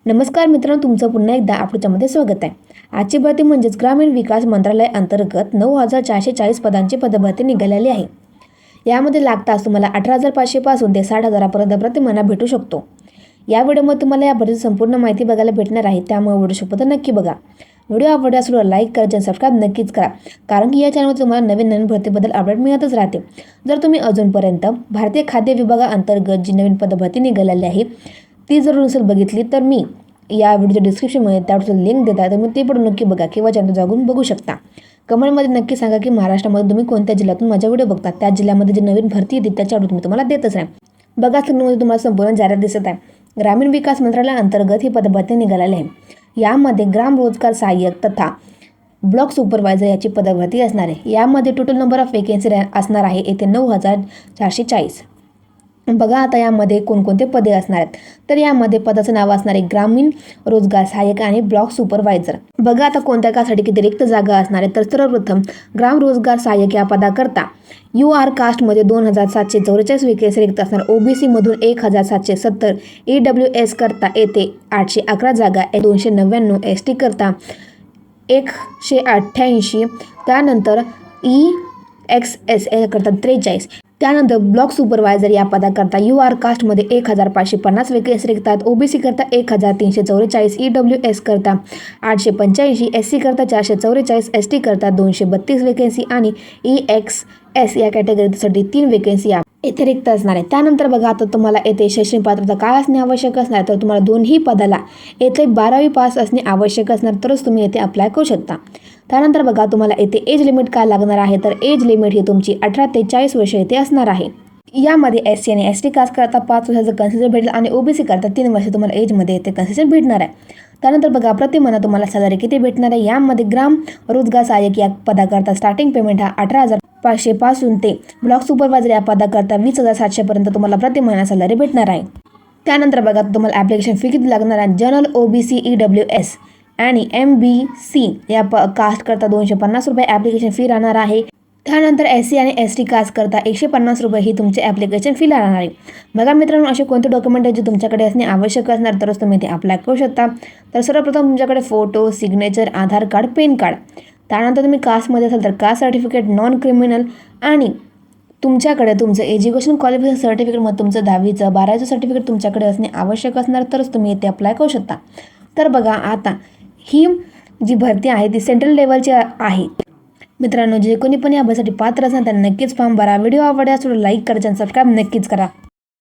नमस्कार मित्रांनो, तुमचं पुन्हा एकदा आपल्यामध्ये स्वागत आहे. आजची भरती म्हणजेच ग्रामीण विकास मंत्रालय अंतर्गत 9,440 पदांची पदभरती निघालेली आहे. यामध्ये लागताच तुम्हाला 18,500 पासून ते 60,000पर्यंत प्रतिमाना भेटू शकतो. या व्हिडिओमध्ये तुम्हाला या भरतीची संपूर्ण माहिती बघायला भेटणार आहे, त्यामुळे व्हिडिओ शेवटपर्यंत नक्की बघा. व्हिडिओ आवडल्यास लाईक करा आणि सबस्क्राईब नक्कीच करा, कारण की या चॅनलमध्ये तुम्हाला नवीन भरतीबद्दल अपडेट मिळतच राहते. जर तुम्ही अजूनपर्यंत भारतीय खाद्य विभागाअंतर्गत जी नवीन पदभरती निघालेली आहे ती जर नसेल बघितली तर मी या व्हिडिओच्या डिस्क्रिप्शनमध्ये त्यावर लिंक देत आहे, तर मी ते पण नक्की बघा किंवा चॅनल जाऊन बघू शकता. कमेंटमध्ये नक्की सांगा की महाराष्ट्रामध्ये तुम्ही कोणत्या जिल्ह्यातून माझा व्हिडिओ बघता. त्या जिल्ह्यामध्ये जी नवीन भरती येते त्याच्यावर मी तुम्हाला देतच आहे. बघा, स्क्रीनमध्ये तुम्हाला संपूर्ण जाहिरात दिसत आहे. ग्रामीण विकास मंत्रालयाअंतर्गत ही पदभरती निघालेली आहे. यामध्ये ग्राम रोजगार सहाय्यक तथा ब्लॉक सुपरवायझर याची पदभरती असणार आहे. यामध्ये टोटल नंबर ऑफ वेकेन्सी असणार आहे येथे 9,440. बघा आता यामध्ये कोणकोणते पदे असणार आहेत, तर यामध्ये पदाचं नाव असणार आहे ग्रामीण रोजगार सहाय्यक आणि ब्लॉक सुपरवायझर. बघा आता कोणत्या कासाठी किती रिक्त जागा असणार आहे, तर सर्वप्रथम ग्राम रोजगार सहाय्यक या पदाकरता UR कास्टमध्ये 2,744 वेकेन्सी रिक्त असणार. OBC मधून 1,770, EWS करता येथे 811 जागा, 299, ST करता 188, त्यानंतर EXS करता 43. त्यानंतर ब्लॉक सुपरवायझर या पदाकरता UR कास्टमध्ये 1,550 वेकेन्सी रिक्त आहेत. OBC करता 1,344, EWS करता 885, SC करता 444, ST करता 232 वेकेन्सी आणि EXS या कॅटेगरीसाठी 3 वेकेन्सी येथे रिक्त असणार आहे. त्यानंतर बघा आता तुम्हाला येथे शैक्षणिक पात्रता काय असणे आवश्यक असणार, तर तुम्हाला दोन्ही पदाला येथे 12वी पास असणे आवश्यक असणार, तरच तुम्ही येथे अप्लाय करू शकता. त्यानंतर बघा तुम्हाला येथे एज लिमिट काय लागणार आहे, तर एज लिमिट ही तुमची 18 ते 40 वर्ष येथे असणार आहे. यामध्ये SC आणि ST कास्ट करता 5 वर्षाचं कन्सेशन भेटेल आणि OBC करता 3 वर्ष तुम्हाला एजमध्ये येथे कन्सेशन भेटणार आहे. त्यानंतर बघा प्रतिमाना तुम्हाला सॅलरी किती भेटणार आहे. यामध्ये ग्राम रोजगार सहाय्यक या पदाकरता स्टार्टिंग पेमेंट हा 18,500 पासून ते ब्लॉक सुपरवायझर या पदाकरता 20,700 पर्यंत तुम्हाला प्रतिमाना सॅलरी भेटणार आहे. त्यानंतर बघा तुम्हाला ॲप्लिकेशन फी किती लागणार आहे. जनरल, OBC, EWS आणि MBC या कास्ट करता 250 रुपये ॲप्लिकेशन फी राहणार आहे. त्यानंतर SC आणि ST कास्ट करता 150 रुपये ही तुमचे ॲप्लिकेशन फी लागणार आहे. बघा मित्रांनो, असे कोणते डॉक्युमेंट आहे जे तुमच्याकडे असणे आवश्यक असणार, तरच तुम्ही ते अप्लाय करू शकता. तर सर्वप्रथम तुमच्याकडे फोटो, सिग्नेचर, आधार कार्ड, पॅन कार्ड. त्यानंतर तुम्ही कास्टमध्ये असाल तर कास्ट सर्टिफिकेट, नॉन क्रिमिनल आणि तुमच्याकडे तुमचं एज्युकेशन क्वालिफिकेशन सर्टिफिकेटमध्ये तुमचं 10वीचं 12वीचं सर्टिफिकेट तुमच्याकडे असणे आवश्यक असणार, तरच तुम्ही इथे अप्लाय करू शकता. तर बघा आता ही जी भरती आहे ती सेंट्रल लेवलची आहे. मित्रांनो, जे कोणी पण या भरतीसाठी पात्र असणार त्यांना नक्कीच फॉर्म भरा. व्हिडिओ आवडल्यास लाईक करा आणि सबस्क्राईब नक्कीच करा.